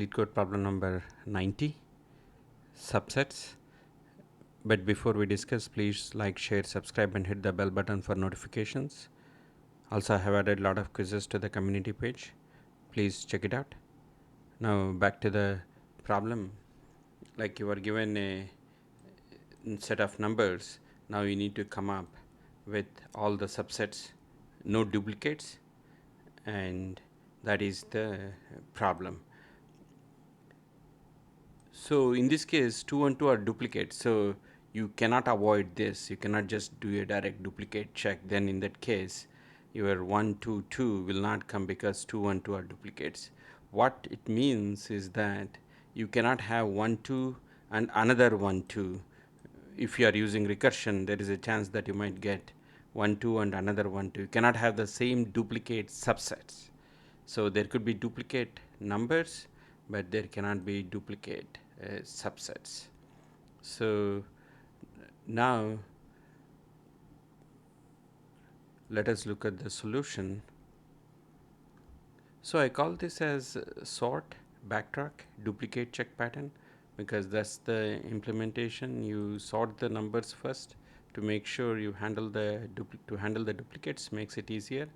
LeetCode problem number 90, subsets. But before we discuss, please like, share, subscribe and hit the bell button for notifications. Also, I have added a lot of quizzes to the community page. Please check it out. Now back to the problem. Like you are given a set of numbers. Now you need to come up with all the subsets, no duplicates, and that is the problem. So in this case, 2 and 2 are duplicates. So you cannot avoid this. You cannot just do a direct duplicate check. Then in that case, your 1, 2, 2 will not come because 2 and 2 are duplicates. What it means is that you cannot have 1, 2 and another 1, 2. If you are using recursion, there is a chance that you might get 1, 2 and another 1, 2. You cannot have the same duplicate subsets. So there could be duplicate numbers, but there cannot be duplicate subsets. So now let us look at the solution. So I call this as sort, backtrack, duplicate check pattern, because that's the implementation. You sort the numbers first to make sure you handle the duplicates, makes it easier.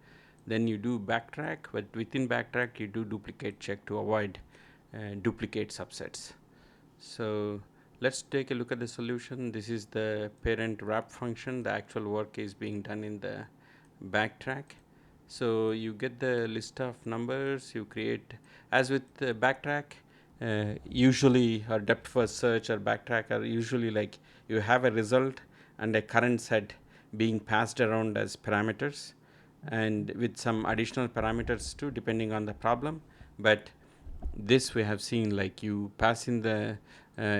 Then you do backtrack, but within backtrack you do duplicate check to avoid duplicate subsets. So let's take a look at the solution. This is the parent wrap function. The actual work is being done in the backtrack. So you get the list of numbers, you create, as with backtrack, usually or depth first search or backtrack are usually like you have a result and a current set being passed around as parameters, and with some additional parameters too depending on the problem. But this we have seen, like you pass in the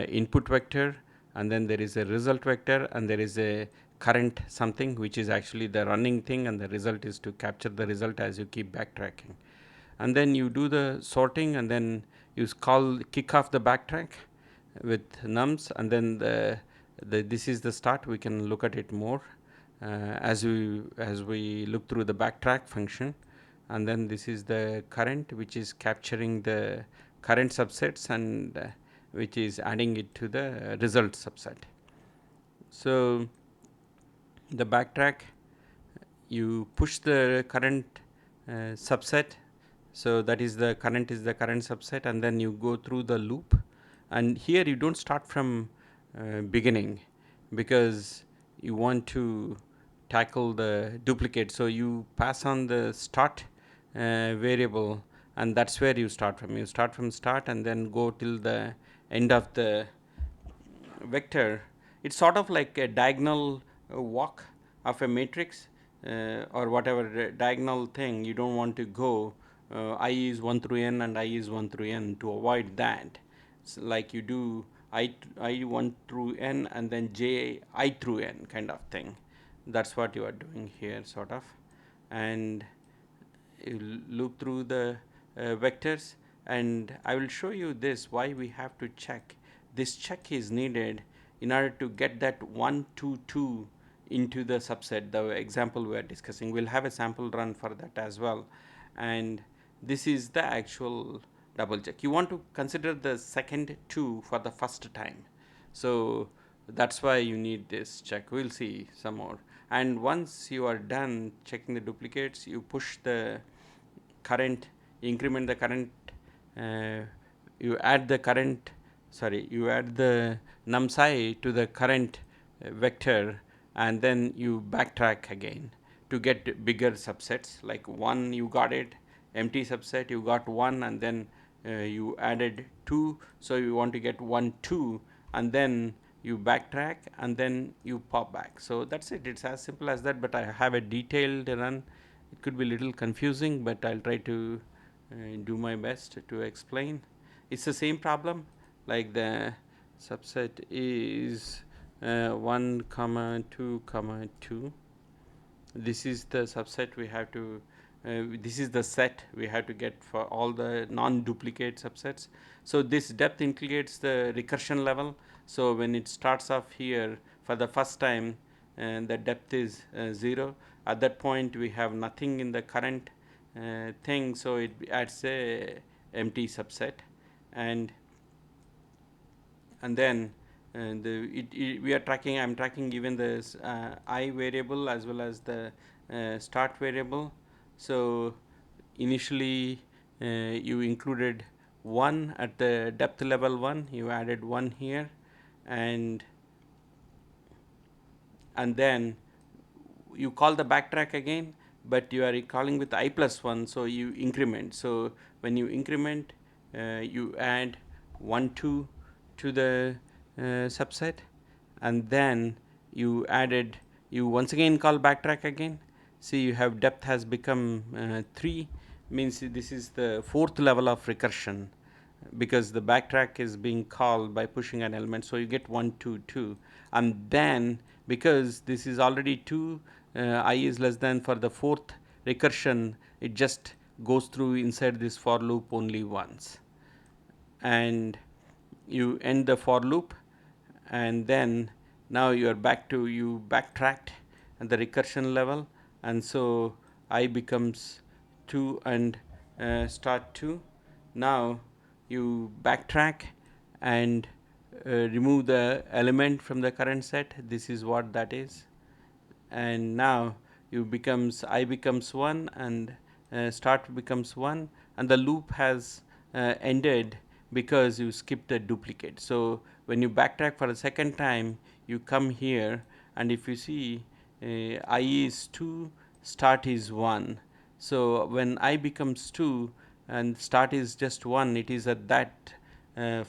input vector, and then there is a result vector, and there is a current something which is actually the running thing, and the result is to capture the result as you keep backtracking. And then you do the sorting, and then you kick off the backtrack with nums, and then this is the start. We can look at it more as we look through the backtrack function. And then this is the current, which is capturing the current subsets, and which is adding it to the result subset. So the backtrack, you push the current subset, so that is the current subset, and then you go through the loop. And here you don't start from beginning, because you want to tackle the duplicate. So you pass on the start variable, and that's where you start from. You start from start and then go till the end of the vector. It's sort of like a diagonal walk of a matrix, or whatever diagonal thing. You don't want to go I is 1 through n and I is 1 through n. To avoid that, so like you do I 1 through n and then j I through n kind of thing. That's what you are doing here, sort of. And you loop through the vectors, and I will show you this, why we have to check. This check is needed in order to get that 1, 2, 2 into the subset, the example we are discussing. We'll have a sample run for that as well. And this is the actual double check. You want to consider the second 2 for the first time. So that's why you need this check. We'll see some more. And once you are done checking the duplicates, you push the current, increment the current, you add the current, you add the num_i to the current vector, and then you backtrack again to get bigger subsets. Like 1, you got it, empty subset, you got 1, and then you added 2, so you want to get 1, 2, and then you backtrack, and then you pop back. So that's it. It's as simple as that, but I have a detailed run. It could be a little confusing, but I'll try to do my best to explain. It's the same problem, like the subset is 1 comma 2 comma 2. This is the subset we have to this is the set we have to get for all the non-duplicate subsets. So this depth indicates the recursion level. So when it starts off here for the first time, the depth is 0. At that point we have nothing in the current thing, so it adds a empty subset. and then we are tracking, I'm tracking even the I variable as well as the start variable. So initially you included 1 at the depth level 1, you added 1 here, and then you call the backtrack again, but you are calling with I plus 1, so you increment. So when you increment, you add 1 2 to the subset, and then you once again call backtrack again. See, you have depth has become 3, means this is the 4th level of recursion, because the backtrack is being called by pushing an element. So you get 1 2 2, and then because this is already 2, I is less than, for the 4th recursion it just goes through inside this for loop only once, and you end the for loop, and then now you are back to, you backtracked at the recursion level, and so I becomes 2 and start 2. Now you backtrack and remove the element from the current set. This is what that is, and now you becomes, I becomes 1 and start becomes 1, and the loop has ended because you skipped a duplicate. So when you backtrack for a second time, you come here, and if you see, I is 2, start is 1. So when I becomes 2 and start is just 1, it is at that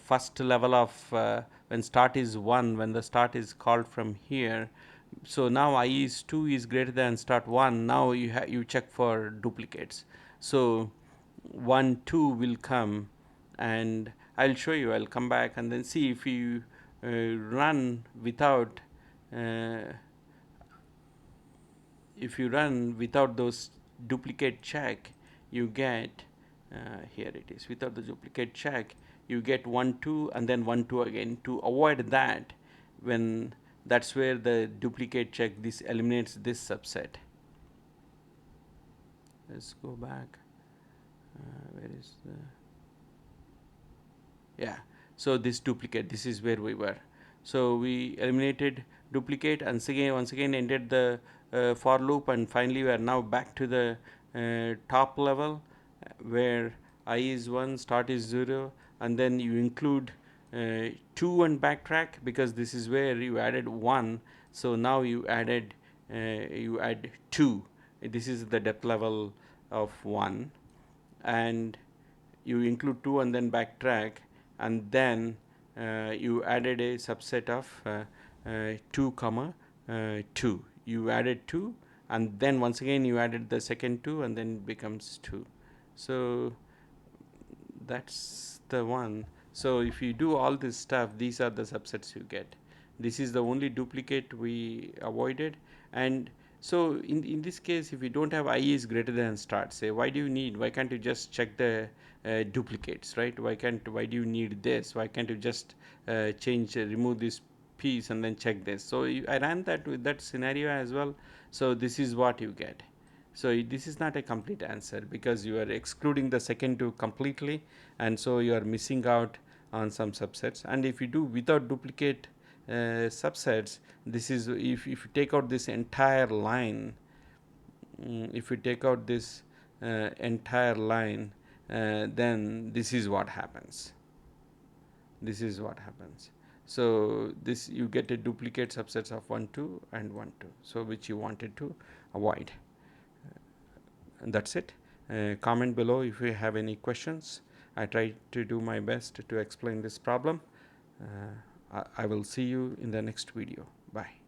first level of when start is 1, when the start is called from here. So now I is 2 is greater than start 1. Now you check for duplicates. So 1 2 will come, and I'll show you, I'll come back and then see if you run without if you run without those duplicate check, you get here it is, without the duplicate check you get 1 2 and then 1 2 again. To avoid that, when that's where the duplicate check, this eliminates this subset. Let's go back. Where is the, yeah, so this duplicate, this is where we were. So we eliminated duplicate, and once again ended the for loop, and finally we are now back to the top level where I is 1, start is 0, and then you include 2 and backtrack, because this is where you added 1. So now you you add 2. This is the depth level of 1, and you include 2 and then backtrack, and then you added a subset of 2 comma 2. You added 2, and then once again you added the second 2, and then it becomes 2. So that's the one. So if you do all this stuff, these are the subsets you get. This is the only duplicate we avoided. And so in this case, if you don't have I is greater than start, say, why can't you just check the duplicates, right? Why do you need this? Why can't you just remove this piece and then check this? So I ran that with that scenario as well. So this is what you get. So this is not a complete answer, because you are excluding the second 2 completely, and so you are missing out on some subsets. And if you do without duplicate subsets, this is, if you take out this entire line, if you take out this entire line, then this is what happens. This is what happens. So this, you get a duplicate subsets of 1 2 and 1 2, so which you wanted to avoid. And that's it. Comment below if you have any questions. I try to do my best to explain this problem. I will see you in the next video. Bye.